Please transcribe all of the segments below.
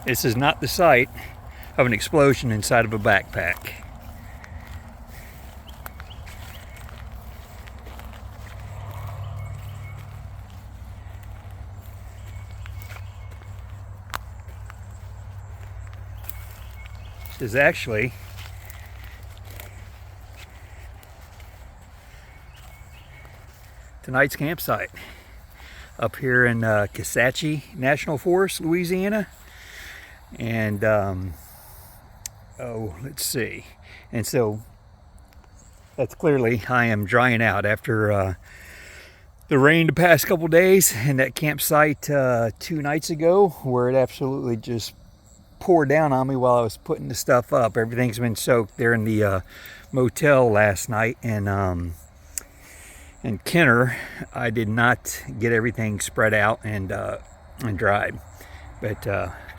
This is not the site of an explosion inside of a backpack. This is actually tonight's campsite up here in Kisatchie National Forest, Louisiana. And let's see. And so that's clearly I am drying out after the rain the past couple days, and that campsite 2 nights ago where it absolutely just poured down on me while I was putting the stuff up. Everything's been soaked there in the motel last night, and in Kenner I did not get everything spread out and dried, but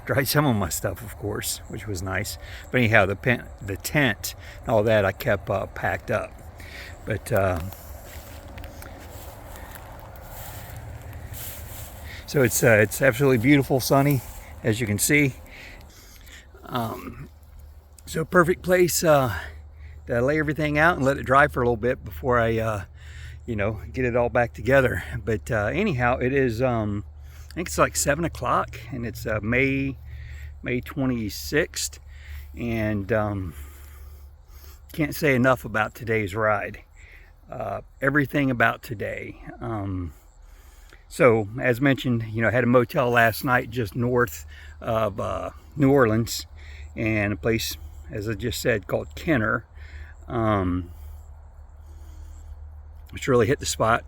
dried some of my stuff, of course, which was nice. But anyhow, the tent and all that I kept packed up. But so it's absolutely beautiful, sunny, as you can see. So perfect place to lay everything out and let it dry for a little bit before I get it all back together. But anyhow, it is I think it's like 7 o'clock, and it's May 26th, and can't say enough about today's ride. Everything about today. So as mentioned, I had a motel last night just north of New Orleans, and a place, as I just said, called Kenner, which really hit the spot.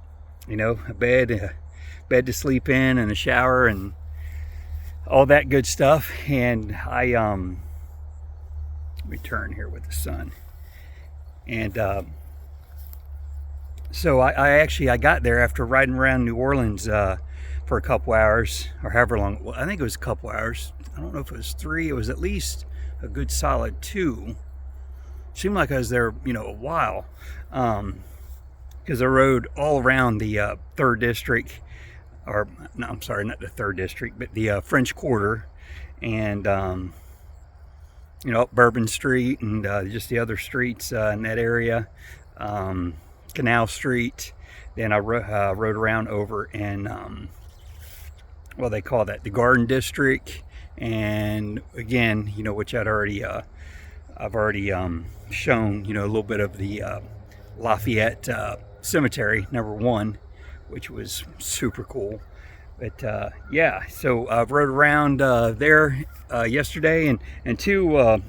A bed to sleep in, and a shower, and all that good stuff. And I let me turn here with the sun. And so I got there after riding around New Orleans for a couple hours, or however long. Well, I think it was a couple hours. I don't know if it was 3. It was at least a good solid 2. Seemed like I was there, a while, because I rode all around the 3rd district. Or, no, I'm sorry, not the 3rd district, but the French Quarter, and up Bourbon Street, and just the other streets in that area, Canal Street. Then I rode around over in, they call that the Garden District, and again, which I've already shown, a little bit of the Lafayette Cemetery, #1, which was super cool. But yeah, so I rode around there yesterday, and 2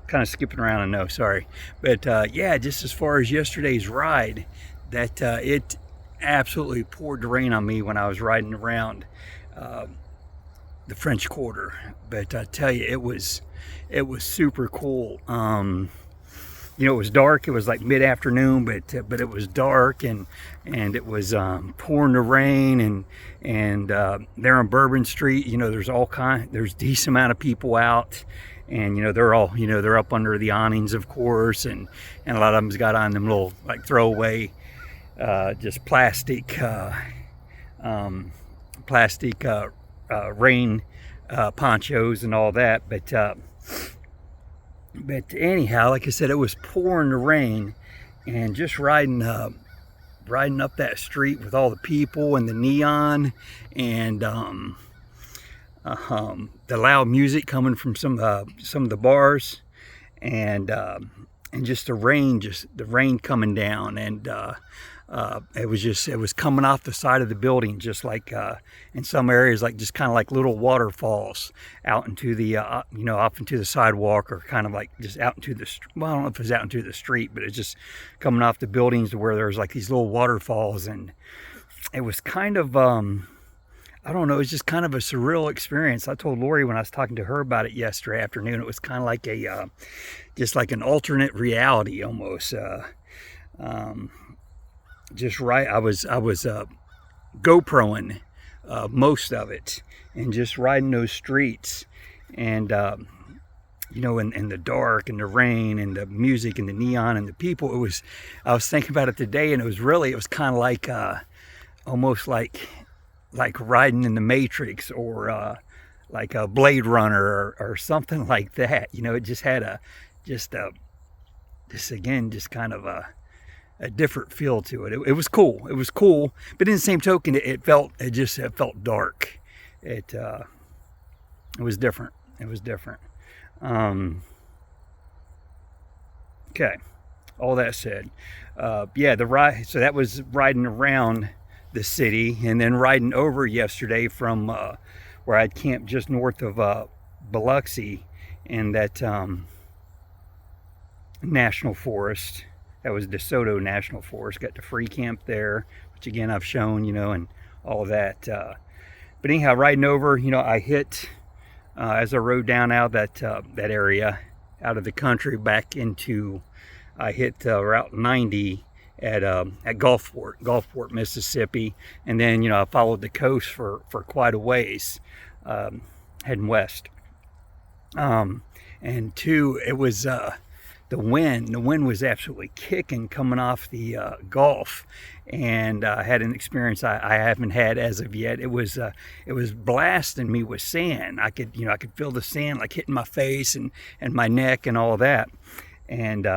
kind of skipping around, I know, sorry, but yeah, just as far as yesterday's ride, that it absolutely poured the rain on me when I was riding around the French Quarter. But I tell you, it was super cool. It was dark. It was like mid-afternoon, but it was dark, and it was pouring the rain, and there on Bourbon Street, there's decent amount of people out, and they're up under the awnings, of course, and a lot of them's got on them little like throwaway just plastic rain ponchos and all that. But anyhow, like I said, it was pouring the rain, and just riding up that street with all the people and the neon, and the loud music coming from some of the bars, and just the rain coming down, and it was coming off the side of the building, just like in some areas, like just kind of like little waterfalls out into the off into the sidewalk, or kind of like just out into the I don't know if it was out into the street, but it's just coming off the buildings to where there's like these little waterfalls. And it was kind of I don't know, it was just kind of a surreal experience. I told Lori when I was talking to her about it yesterday afternoon, it was kind of like a just like an alternate reality almost. Just right, I was GoProing most of it, and just riding those streets, and in the dark and the rain and the music and the neon and the people. I was thinking about it today, and it was kind of like almost like riding in the Matrix, or like a Blade Runner or something like that. You know, it just had just again, just kind of a different feel to it. It was cool. It was cool, but in the same token, it felt dark. It was different. It was different. Okay. All that said, yeah, the ride. So that was riding around the city, and then riding over yesterday from where I'd camped just north of Biloxi in that national forest. That was DeSoto National Forest. Got to free camp there, which again I've shown, you know, and all that. But anyhow, riding over, you know, I hit as I rode down out of that area, out of the country back into. I hit Route 90 at Gulfport, Mississippi, and then, you know, I followed the coast for quite a ways, heading west. And two, it was the wind. The wind was absolutely kicking coming off the Gulf, and I had an experience I haven't had as of yet. It was blasting me with sand. I could feel the sand like hitting my face and my neck and all that, and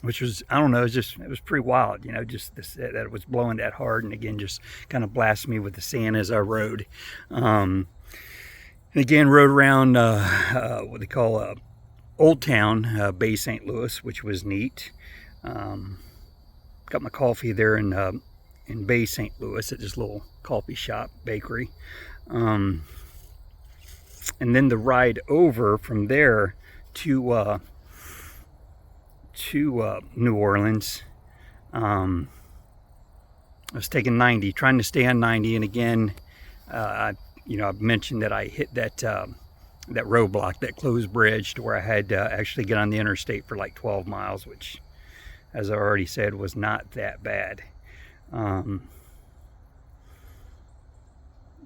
which was, I don't know, it was pretty wild, you know, just that it was blowing that hard, and again, just kind of blasted me with the sand as I rode. And again, rode around what they call Old Town, Bay St. Louis, which was neat. Got my coffee there in Bay St. Louis at this little coffee shop, bakery. And then the ride over from there to New Orleans. I was taking 90, trying to stay on 90, and again, I've mentioned that I hit that roadblock, that closed bridge, to where I had to actually get on the interstate for like 12 miles, which, as I already said, was not that bad. Let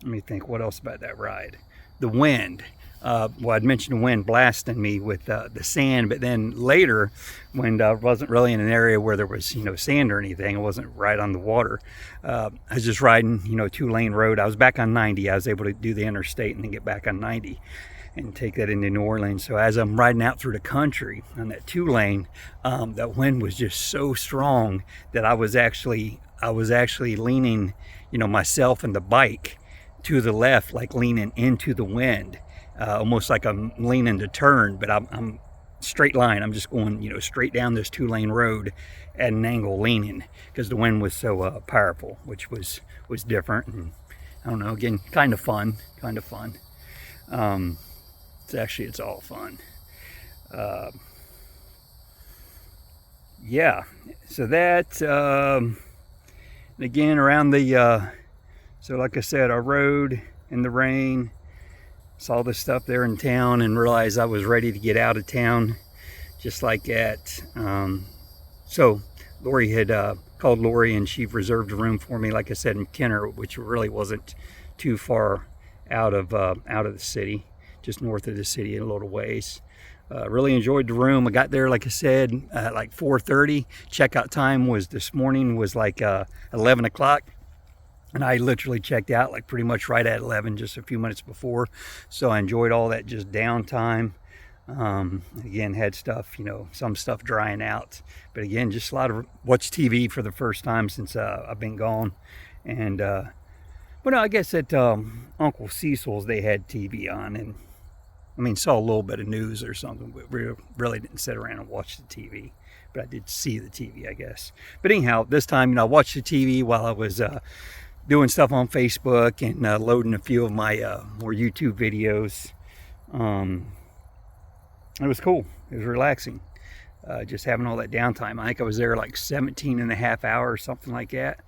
me think, what else about that ride? The wind. Well, I'd mentioned the wind blasting me with the sand, but then later, when I wasn't really in an area where there was, sand or anything, I wasn't right on the water. I was just riding, 2-lane road. I was back on 90. I was able to do the interstate and then get back on 90 and take that into New Orleans. So as I'm riding out through the country on that 2-lane, that wind was just so strong that I was actually leaning, myself and the bike to the left, like leaning into the wind. Almost like I'm leaning to turn, but I'm straight line. I'm just going, straight down this 2-lane road at an angle, leaning, because the wind was so powerful, which was different. And I don't know, again, kind of fun. It's all fun. Yeah. So that again around the. So like I said, I rode in the rain. Saw this stuff there in town and realized I was ready to get out of town just like that. So Lori had called Lori, and she reserved a room for me, like I said, in Kenner, which really wasn't too far out of the city, just north of the city a little ways. Really enjoyed the room. I got there, like I said, like 4:30. Checkout time this morning was like 11 o'clock. And I literally checked out like pretty much right at 11, just a few minutes before. So I enjoyed all that just downtime. Again, had stuff, some stuff drying out. But again, just a lot of watch TV for the first time since I've been gone. And, but no, I guess at Uncle Cecil's, they had TV on. And saw a little bit of news or something, but really didn't sit around and watch the TV. But I did see the TV, I guess. But anyhow, this time, I watched the TV while I was doing stuff on Facebook and loading a few of my more YouTube videos. It was cool. It was relaxing. Just having all that downtime. I think I was there like 17 and a half hours, something like that.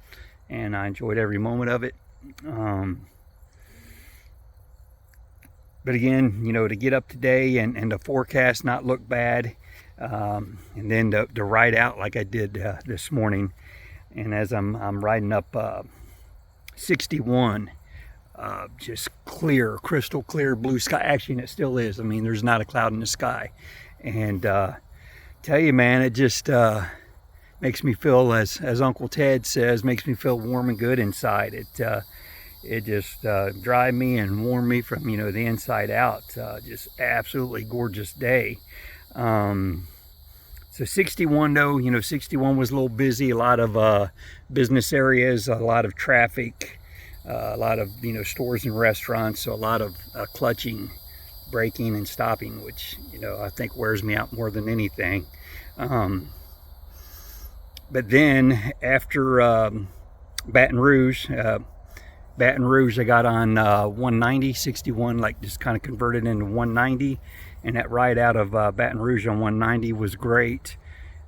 And I enjoyed every moment of it. But again, to get up today and the forecast not look bad. And then to ride out like I did this morning. And as I'm riding up 61, just clear, crystal clear blue sky. Actually, and it still is. There's not a cloud in the sky. And tell you, man, it just makes me feel, as Uncle Ted says, makes me feel warm and good inside. it just dried me and warmed me from, you know, the inside out. Just absolutely gorgeous day. So 61 though, you know, 61 was a little busy, a lot of business areas, a lot of traffic, a lot of, you know, stores and restaurants, so a lot of clutching, braking and stopping, which, you know, I think wears me out more than anything. But then after Baton Rouge, I got on 190, 61, like just kind of converted into 190. And that ride out of Baton Rouge on 190 was great.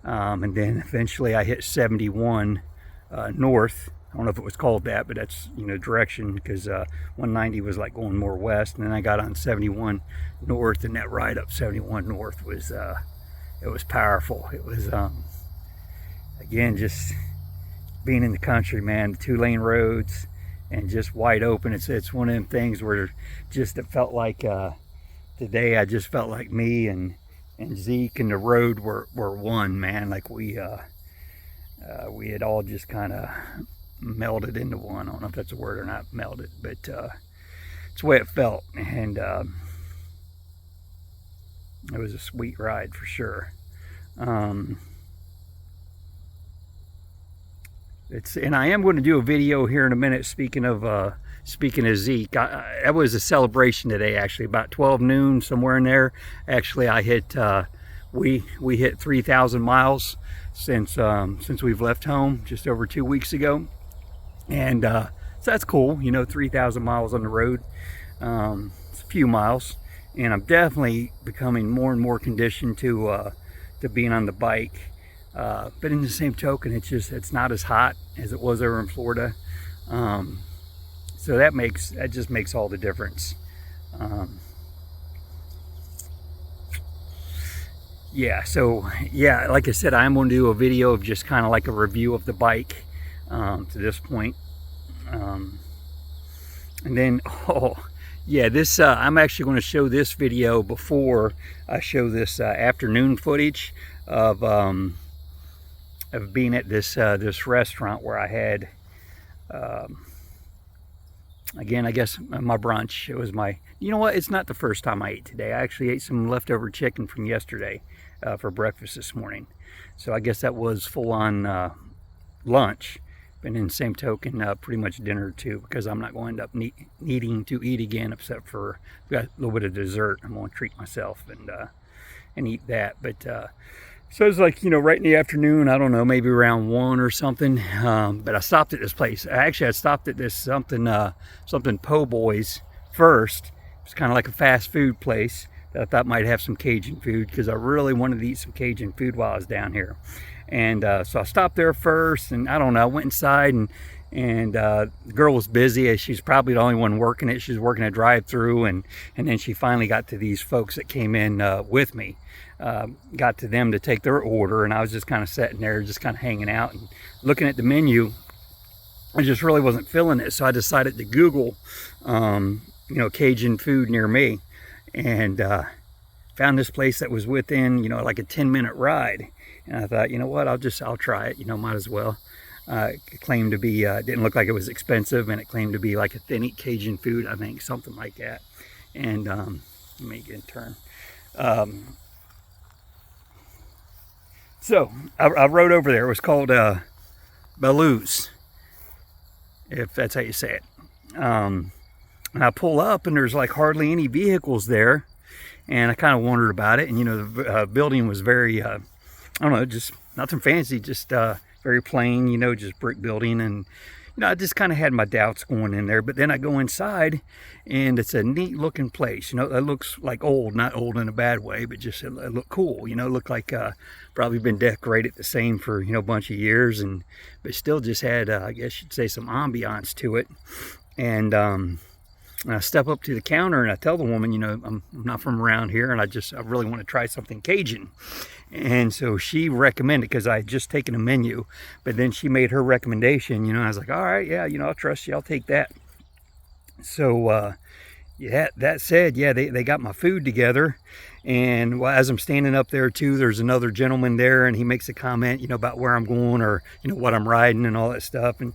And then eventually I hit 71 north. I don't know if it was called that, but that's, you know, direction, because 190 was like going more west. And then I got on 71 north, and that ride up 71 north was, it was powerful. It was, again, just being in the country, man, 2-lane roads and just wide open. It's one of them things where just it felt like, today I just felt like me and Zeke and the road were one, man. Like we had all just kind of melded into one. I don't know if that's a word or not, melded, but it's the way it felt. And it was a sweet ride for sure. And I am going to do a video here in a minute. Speaking of Zeke, that was a celebration today. Actually, about 12 noon, somewhere in there. Actually, I hit we hit 3,000 miles since we've left home just over 2 weeks ago, and so that's cool. You know, 3,000 miles on the road. It's a few miles, and I'm definitely becoming more and more conditioned to being on the bike. But in the same token, it's not as hot as it was over in Florida. So that just makes all the difference. Yeah, so yeah, like I said, I'm going to do a video of just kind of like a review of the bike to this point. And then, oh yeah, this I'm actually going to show this video before I show this afternoon footage of being at this restaurant where I had, again, I guess my brunch. It was you know what, it's not the first time I ate today. I actually ate some leftover chicken from yesterday for breakfast this morning. So I guess that was full on lunch. And in the same token, pretty much dinner too, because I'm not going to end up needing to eat again, except for got a little bit of dessert. I'm going to treat myself and eat that. But so it was like, you know, right in the afternoon, I don't know, maybe around 1 or something. But I stopped at this place. I stopped at this something Po' Boys first. It's kind of like a fast food place that I thought might have some Cajun food, because I really wanted to eat some Cajun food while I was down here. And so I stopped there first, and I don't know, I went inside, and the girl was busy. She's probably the only one working it. She was working a drive-through, and then she finally got to these folks that came in with me. Got to them to take their order, and I was just kind of sitting there, just kind of hanging out and looking at the menu. I just really wasn't feeling it, so I decided to Google, you know, Cajun food near me, and found this place that was within, you know, like a 10-minute ride. And I thought, you know what, I'll try it, you know, might as well. It claimed to be, didn't look like it was expensive, and it claimed to be like authentic Cajun food, I think, something like that. And let me get a turn. So I rode over there. It was called Baloo's, if that's how you say it. And I pull up, and there's like hardly any vehicles there. And I kind of wondered about it. And, you know, the building was very, I don't know, just nothing fancy, just very plain, you know, just brick building. And, you know, I just kind of had my doubts going in there. But then I go inside, and it's a neat looking place. You know, it looks like old, not old in a bad way, but just it looked cool. You know, it looked like probably been decorated the same for, you know, a bunch of years, but still just had, I guess you'd say, some ambiance to it. And I step up to the counter, and I tell the woman, you know, I'm not from around here, and I really want to try something Cajun. And so she recommended, because I had just taken a menu, but then she made her recommendation, you know, and I was like, all right, yeah, you know, I'll trust you, I'll take that. So, yeah, that said, yeah, they got my food together, And as I'm standing up there too, there's another gentleman there, and he makes a comment, about where I'm going, or what I'm riding and all that stuff. And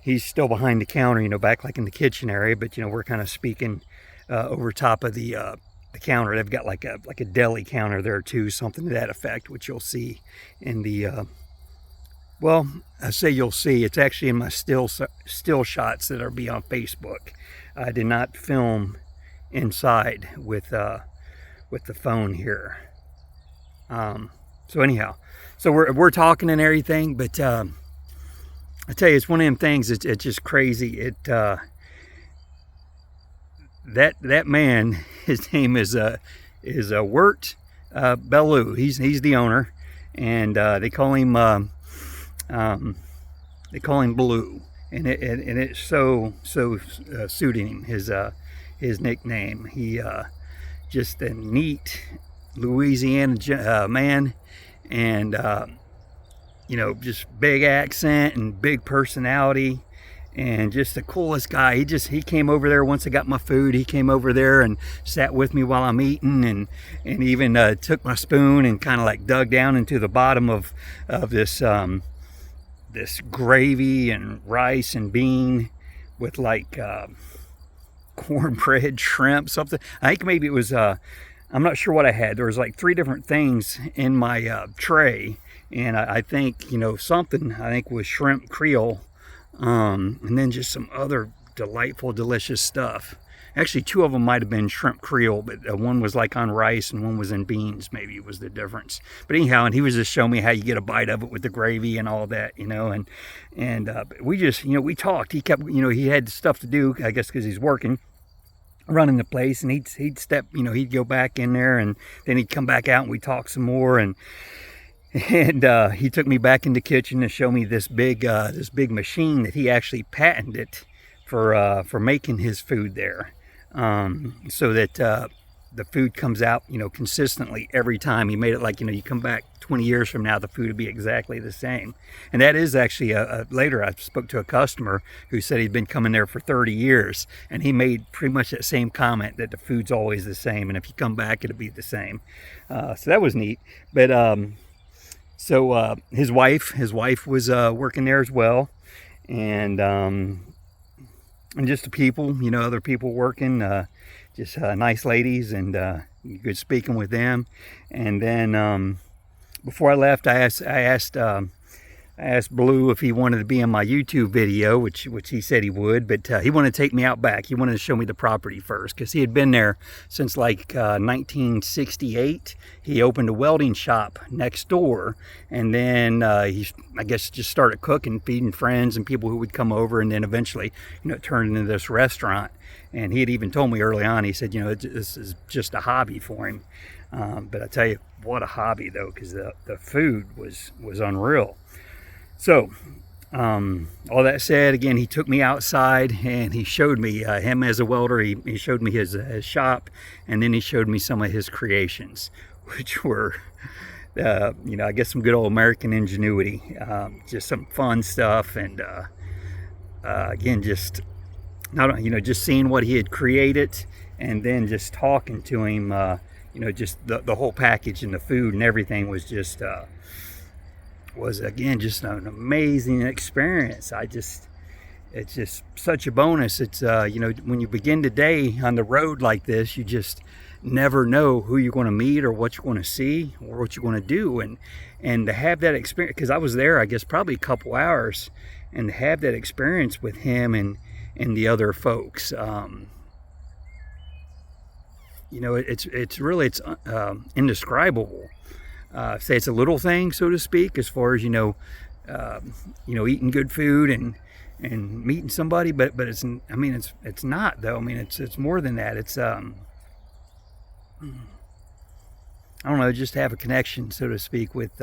he's still behind the counter, back like in the kitchen area, but we're kind of speaking over top of the counter. They've got like a deli counter there too, something to that effect, which you'll see in the well, I say you'll see, it's actually in my still shots that'll be on Facebook. I did not film inside with the phone here. So anyhow, so we're talking and everything, but I tell you, it's one of them things. It's just crazy. That man, his name is Wirt Bellew. He's the owner, and they call him Blue, and it's so suiting him, his nickname. He just a neat Louisiana man, and just big accent and big personality, and just the coolest guy. He came over there once I got my food. He came over there and sat with me while I'm eating, and even took my spoon and kind of like dug down into the bottom of this gravy and rice and bean with like cornbread, shrimp, something. I think maybe it was I'm not sure what I had. There was like 3 different things in my tray, and I think something I think was shrimp Creole, and then just some other delightful, delicious stuff. Actually, 2 of them might have been shrimp Creole, but one was like on rice and one was in beans. Maybe was the difference. But anyhow, and he was just showing me how you get a bite of it with the gravy and all that, and we just, we talked. He kept, he had stuff to do, I guess, because he's working, running the place, and he'd step, he'd go back in there, and then he'd come back out, and we talked some more, and he took me back in the kitchen to show me this big machine that he actually patented for making his food there. So that the food comes out, consistently every time. He made it like, you come back 20 years from now, the food would be exactly the same. And that is actually, later I spoke to a customer who said he'd been coming there for 30 years, and he made pretty much that same comment, that the food's always the same, and if you come back, it'll be the same. So that was neat. But so his wife was working there as well, and just the people, other people working, just nice ladies, and good speaking with them. And then before I left, I asked Blue if he wanted to be in my YouTube video, which he said he would, but he wanted to take me out back. He wanted to show me the property first, because he had been there since like 1968. He opened a welding shop next door, and then he, I guess, just started cooking, feeding friends and people who would come over, and then eventually, it turned into this restaurant. And he had even told me early on, he said, this is just a hobby for him. But I tell you, what a hobby though, because the food was unreal. So, all that said, again, he took me outside and he showed me, him as a welder, he showed me his shop, and then he showed me some of his creations, which were, I guess some good old American ingenuity, just some fun stuff, and again, just, not, just seeing what he had created, and then just talking to him, just the whole package and the food and everything was just, was again just an amazing experience. It's just such a bonus. It's when you begin the day on the road like this, you just never know who you're going to meet or what you're going to see or what you're going to do, and to have that experience, because I was there, I guess, probably a couple hours, and to have that experience with him and the other folks, it's really indescribable. Say it's a little thing, so to speak, as far as eating good food and meeting somebody, but it's, it's not though. It's more than that. It's I don't know, just have a connection, so to speak, with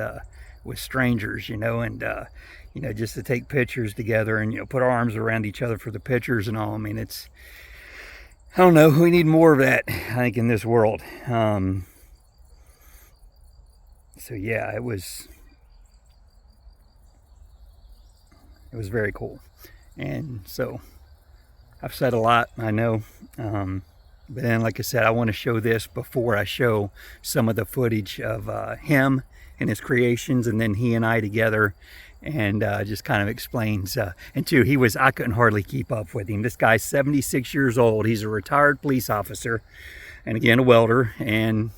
strangers, and just to take pictures together and put our arms around each other for the pictures and all. It's, I don't know, we need more of that, I think, in this world. So yeah, it was very cool. And so I've said a lot, I know, But then, like I said, I want to show this before I show some of the footage of him and his creations, and then he and I together, and just kind of explains. And two, I couldn't hardly keep up with him. This guy's 76 years old. He's a retired police officer, and again, a welder and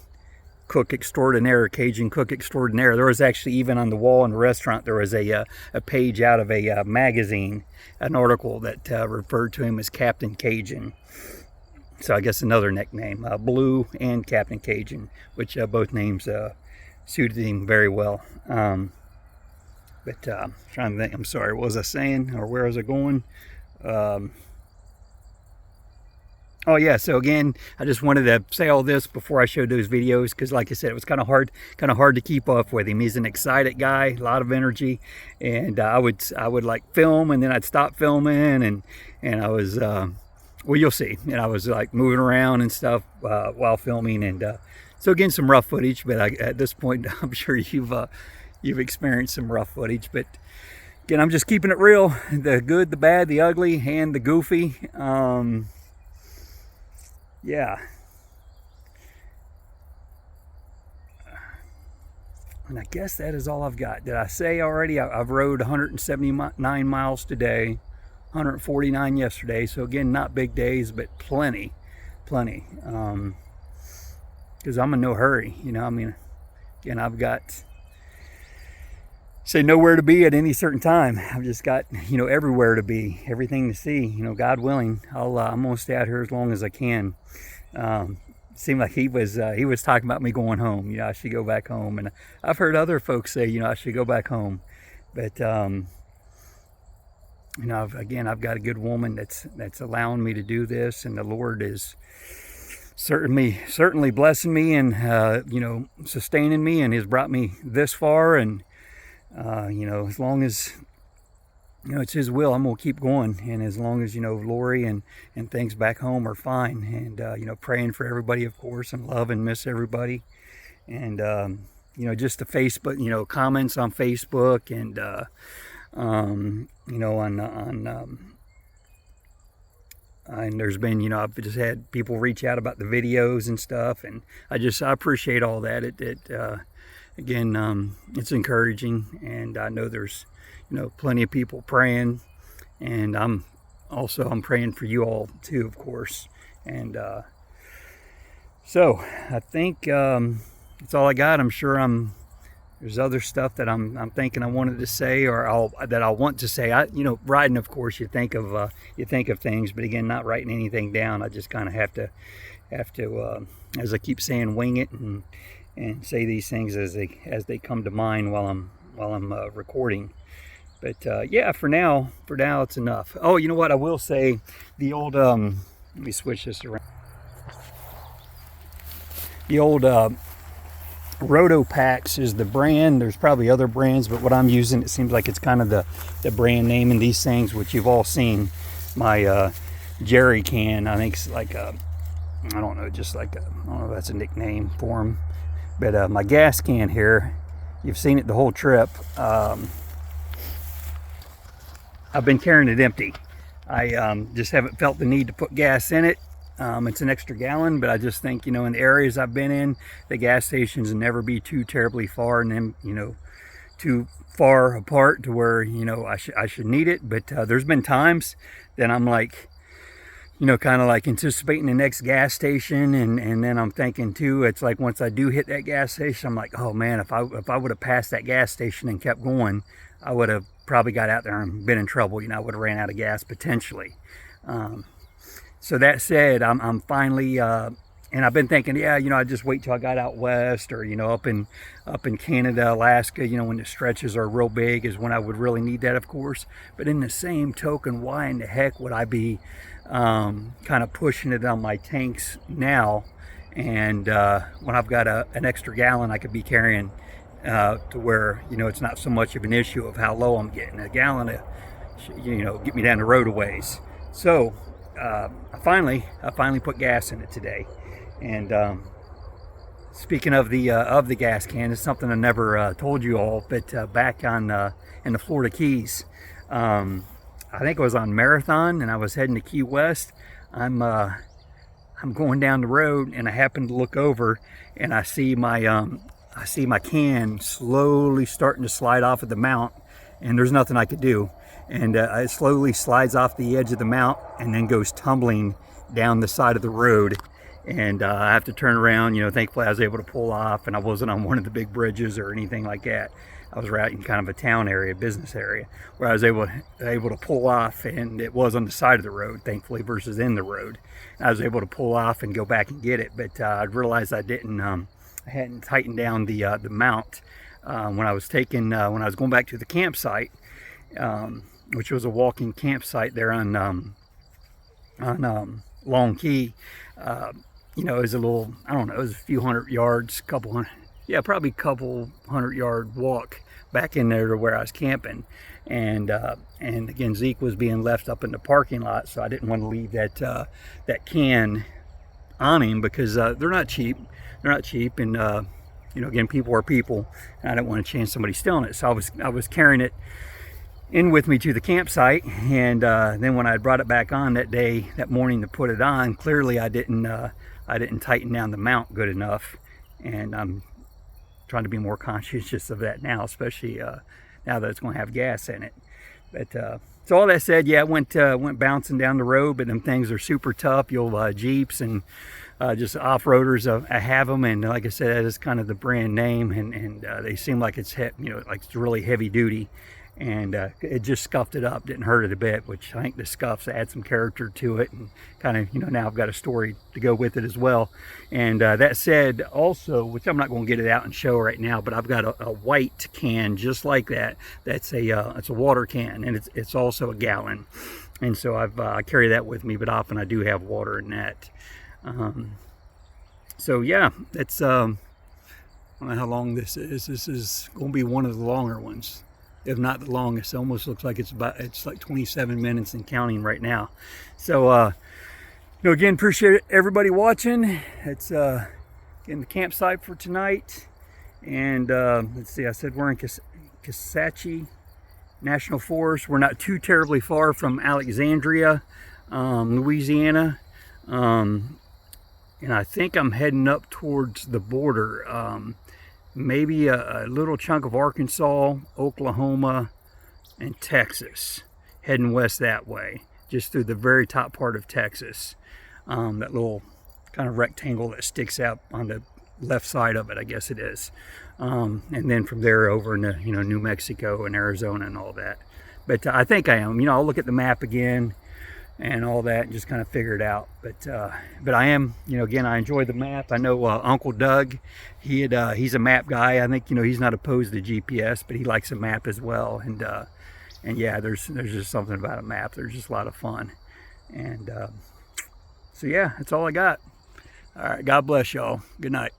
cook extraordinaire, Cajun cook extraordinaire. There was actually, even on the wall in the restaurant, there was a page out of a magazine, an article that referred to him as Captain Cajun. So I guess another nickname, Blue and Captain Cajun, which both names suited him very well. But I'm trying to think, I'm sorry, what was I saying, or where was I going? Oh yeah, so again, I just wanted to say all this before I showed those videos, because like I said, it was kind of hard to keep up with him. He's an excited guy, a lot of energy, and I would like film, and then I'd stop filming, and I was well, you'll see. And I was like moving around and stuff while filming, and so again, some rough footage. But at this point, I'm sure you've experienced some rough footage. But again, I'm just keeping it real: the good, the bad, the ugly, and the goofy. Yeah. And I guess that is all I've got. Did I say already? I've rode 179 miles today. 149 yesterday, so again, not big days, but plenty, because I'm in no hurry, you know. I mean, again, I've got, say, nowhere to be at any certain time. I've just got, you know, everywhere to be, everything to see, you know. God willing, I'm gonna stay out here as long as I can. Seemed like he was talking about me going home. You know, I should go back home, and I've heard other folks say, you know, I should go back home, but you know, I've got a good woman that's allowing me to do this, and the Lord is certainly blessing me, and you know, sustaining me, and has brought me this far. And you know, as long as, you know, it's His will, I'm gonna keep going. And as long as, you know, Lori and things back home are fine, and you know, praying for everybody, of course, and love and miss everybody. And you know, just the Facebook, you know, comments on Facebook, and you know, and there's been, you know, I've just had people reach out about the videos and stuff, and I appreciate all that. Again, it's encouraging, and I know there's, you know, plenty of people praying, and I'm praying for you all too, of course. And so I think that's all I got. I'm sure there's other stuff that I'm thinking I wanted to say, or that I want to say. You know, riding, of course, you think of things, but again, not writing anything down. I just kind of have to, as I keep saying, wing it and say these things as they come to mind while I'm recording. But yeah, for now it's enough. Oh, you know what? I will say, the old let me switch this around. The old Roto Packs is the brand. There's probably other brands, but what I'm using, it seems like it's kind of the brand name in these things, which you've all seen. My jerry can, I think it's like I don't know, just like I don't know if that's a nickname for them, but my gas can here, you've seen it the whole trip. I've been carrying it empty. I just haven't felt the need to put gas in it. It's an extra gallon, but I just think, you know, in the areas I've been in, the gas stations will never be too terribly far, and then, you know, too far apart to where, you know, I should need it. But there's been times that I'm like, you know, kind of like anticipating the next gas station, and then I'm thinking too, it's like once I do hit that gas station, I'm like, oh man, if I would have passed that gas station and kept going, I would have probably got out there and been in trouble. You know, I would have ran out of gas potentially. So that said, I'm finally, and I've been thinking, yeah, you know, I'd just wait till I got out west, or, you know, up in Canada, Alaska, you know, when the stretches are real big is when I would really need that, of course. But in the same token, why in the heck would I be kind of pushing it on my tanks now, and when I've got an extra gallon I could be carrying, to where, you know, it's not so much of an issue of how low I'm getting. A gallon to, you know, get me down the road a ways. So I finally put gas in it today. And speaking of the gas can, it's something I never told you all, but back in the Florida Keys, I think I was on Marathon and I was heading to Key West. I'm I'm going down the road, and I happen to look over, and I see my can slowly starting to slide off of the mount, and there's nothing I could do. And it slowly slides off the edge of the mount and then goes tumbling down the side of the road. And I have to turn around. Thankfully I was able to pull off, and I wasn't on one of the big bridges or anything like that. I was right in kind of a town area, business area, where I was able to pull off, and it was on the side of the road, thankfully, versus in the road. I was able to pull off and go back and get it, but I realized I hadn't tightened down the mount when I was going back to the campsite, which was a walking campsite there on Long Key. It was a little, I don't know, it was a few hundred yards, probably a couple 100-yard walk back in there to where I was camping. And again, Zeke was being left up in the parking lot, so I didn't want to leave that can on him, because they're not cheap. And again, people are people, and I didn't want to chance somebody stealing it. So I was carrying it in with me to the campsite, and then when I brought it back on that morning to put it on, clearly I didn't tighten down the mount good enough, and I'm trying to be more conscientious of that now, especially now that it's going to have gas in it. But so all that said, yeah, it went bouncing down the road, but them things are super tough. You'll Jeeps and just off-roaders have them, and like I said, that is kind of the brand name, and they seem like it's like it's really heavy duty. And it just scuffed it up, didn't hurt it a bit, which I think the scuffs add some character to it, and kind of, now I've got a story to go with it as well. And that said, also, which I'm not going to get it out and show right now, but I've got a white can just like that. That's it's a water can, and it's also a gallon. And so I carry that with me, but often I do have water in that. So yeah, that's I don't know how long this is. This is going to be one of the longer ones, if not the longest. It almost looks like it's like 27 minutes and counting right now. So again, appreciate everybody watching. It's in the campsite for tonight, and let's see, I said we're in Kisatchie National Forest. We're not too terribly far from Alexandria, Louisiana, and I think I'm heading up towards the border. Maybe a little chunk of Arkansas, Oklahoma, and Texas, heading west that way, just through the very top part of Texas. That little kind of rectangle that sticks out on the left side of it, I guess it is. And then from there over into New Mexico and Arizona and all that. But I think I am. I'll look at the map again and all that and just kind of figure it out. But I am, again, I enjoy the map. I know Uncle Doug, he's a map guy. I think he's not opposed to GPS, but he likes a map as well. And yeah, there's just something about a map. There's just a lot of fun. And so yeah, that's all I got. All right, God bless y'all. Good night.